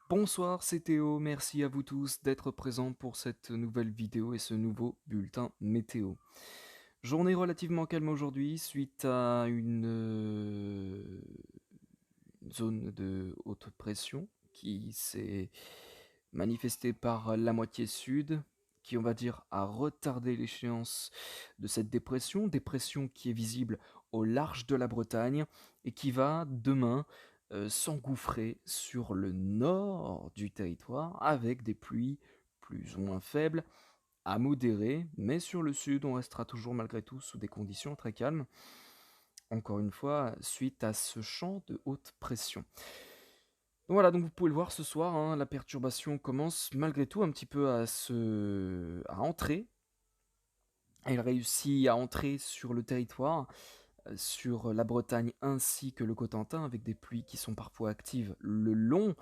Bonsoir, c'est Théo, merci à vous tous d'être présents pour cette nouvelle vidéo et ce nouveau bulletin météo. Journée relativement calme aujourd'hui suite à une zone de haute pression qui s'est manifestée par la moitié sud, qui on va dire a retardé l'échéance de cette dépression qui est visible au large de la Bretagne et qui va demain s'engouffrer sur le nord du territoire avec des pluies plus ou moins faibles à modérées, mais sur le sud, on restera toujours malgré tout sous des conditions très calmes. Encore une fois, suite à ce champ de haute pression. Donc voilà, donc vous pouvez le voir ce soir, hein, la perturbation commence malgré tout un petit peu à entrer. Elle réussit à entrer sur le territoire, sur la Bretagne ainsi que le Cotentin, avec des pluies qui sont parfois actives le long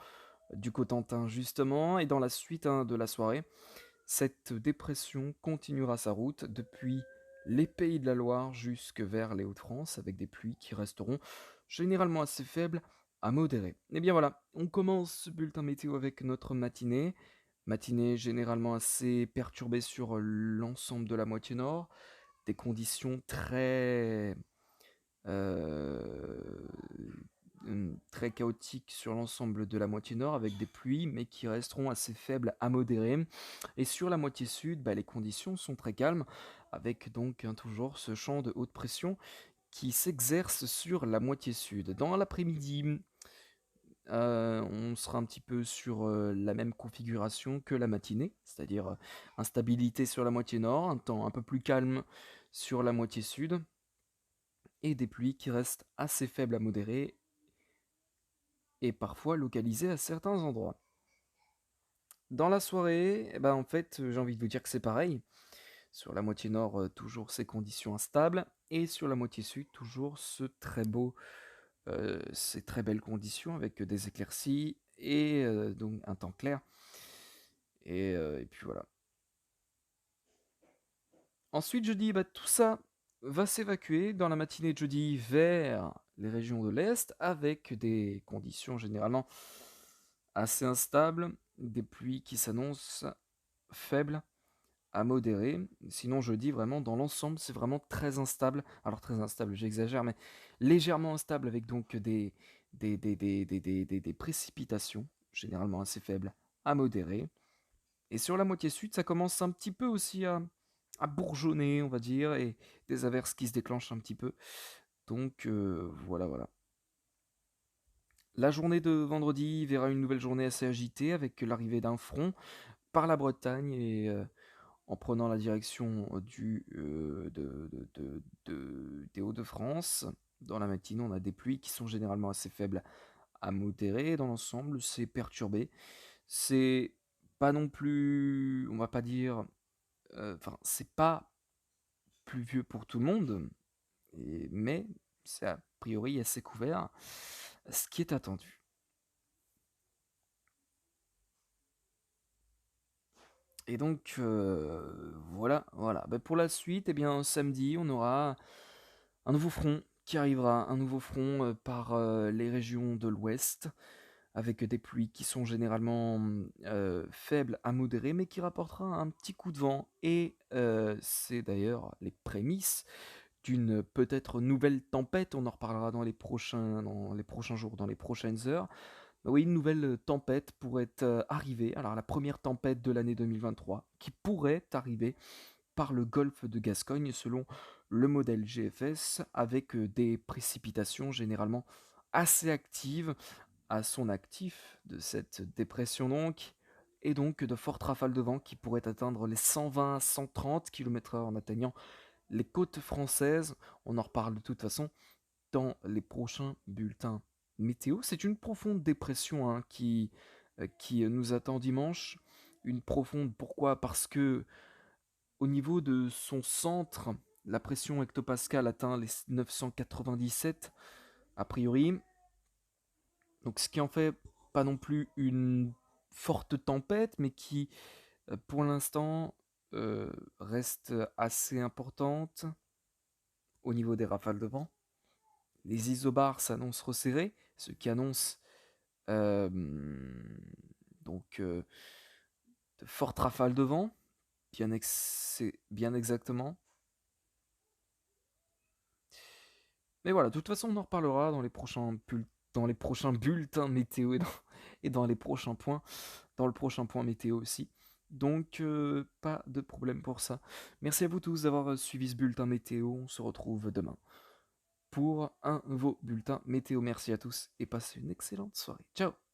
du Cotentin justement, et dans la suite de la soirée, cette dépression continuera sa route depuis les Pays de la Loire jusque vers les Hauts-de-France, avec des pluies qui resteront généralement assez faibles à modérées. Et bien voilà, on commence ce bulletin météo avec notre matinée. Matinée généralement assez perturbée sur l'ensemble de la moitié nord, des conditions euh, très chaotiques sur l'ensemble de la moitié nord avec des pluies mais qui resteront assez faibles à modérées. Et sur la moitié sud, les conditions sont très calmes avec donc toujours ce champ de haute pression qui s'exerce sur la moitié sud. Dans l'après-midi, on sera un petit peu sur la même configuration que la matinée, c'est-à-dire instabilité sur la moitié nord, un temps un peu plus calme sur la moitié sud, et des pluies qui restent assez faibles à modérées et parfois localisées à certains endroits. Dans la soirée, en fait, j'ai envie de vous dire que c'est pareil. Sur la moitié nord, toujours ces conditions instables, et sur la moitié sud, toujours ces très belles conditions avec des éclaircies et donc un temps clair. Et puis voilà. Ensuite, jeudi, tout ça va s'évacuer dans la matinée de jeudi vers les régions de l'Est avec des conditions généralement assez instables, des pluies qui s'annoncent faibles à modérées. Sinon, jeudi, vraiment, dans l'ensemble, c'est vraiment très instable. Alors, très instable, j'exagère, mais légèrement instable avec donc des précipitations, généralement assez faibles à modérées. Et sur la moitié sud, ça commence un petit peu aussi à bourgeonner, on va dire, et des averses qui se déclenchent un petit peu. Donc voilà, voilà. La journée de vendredi verra une nouvelle journée assez agitée avec l'arrivée d'un front par la Bretagne et en prenant la direction des Hauts-de-France. Dans la matinée, on a des pluies qui sont généralement assez faibles à modérées. Dans l'ensemble, c'est perturbé. C'est pas non plus, on va pas dire, enfin, c'est pas pluvieux pour tout le monde, mais c'est a priori assez couvert, ce qui est attendu. Et donc, voilà, voilà. Pour la suite, eh bien, samedi, on aura un nouveau front qui arrivera, un nouveau front par les régions de l'ouest, avec des pluies qui sont généralement faibles à modérées, mais qui rapportera un petit coup de vent. Et c'est d'ailleurs les prémices d'une peut-être nouvelle tempête. On en reparlera dans les prochains jours, dans les prochaines heures. Oui, une nouvelle tempête pourrait arriver. Alors la première tempête de l'année 2023 qui pourrait arriver par le golfe de Gascogne selon le modèle GFS avec des précipitations généralement assez actives à son actif de cette dépression donc, et donc de fortes rafales de vent qui pourraient atteindre les 120 à 130 km/h en atteignant les côtes françaises. On en reparle de toute façon dans les prochains bulletins météo. C'est une profonde dépression qui nous attend dimanche. Une profonde, pourquoi? Parce que au niveau de son centre, la pression hectopascale atteint les 997 a priori. Donc ce qui en fait pas non plus une forte tempête, mais qui pour l'instant reste assez importante au niveau des rafales de vent. Les isobars s'annoncent resserrés, ce qui annonce euh, Donc, de fortes rafales de vent, bien exactement. Mais voilà, de toute façon, on en reparlera dans les prochains bulletins météo et dans les prochains points, dans le prochain point météo aussi. Donc, pas de problème pour ça. Merci à vous tous d'avoir suivi ce bulletin météo. On se retrouve demain pour un nouveau bulletin météo. Merci à tous et passez une excellente soirée. Ciao!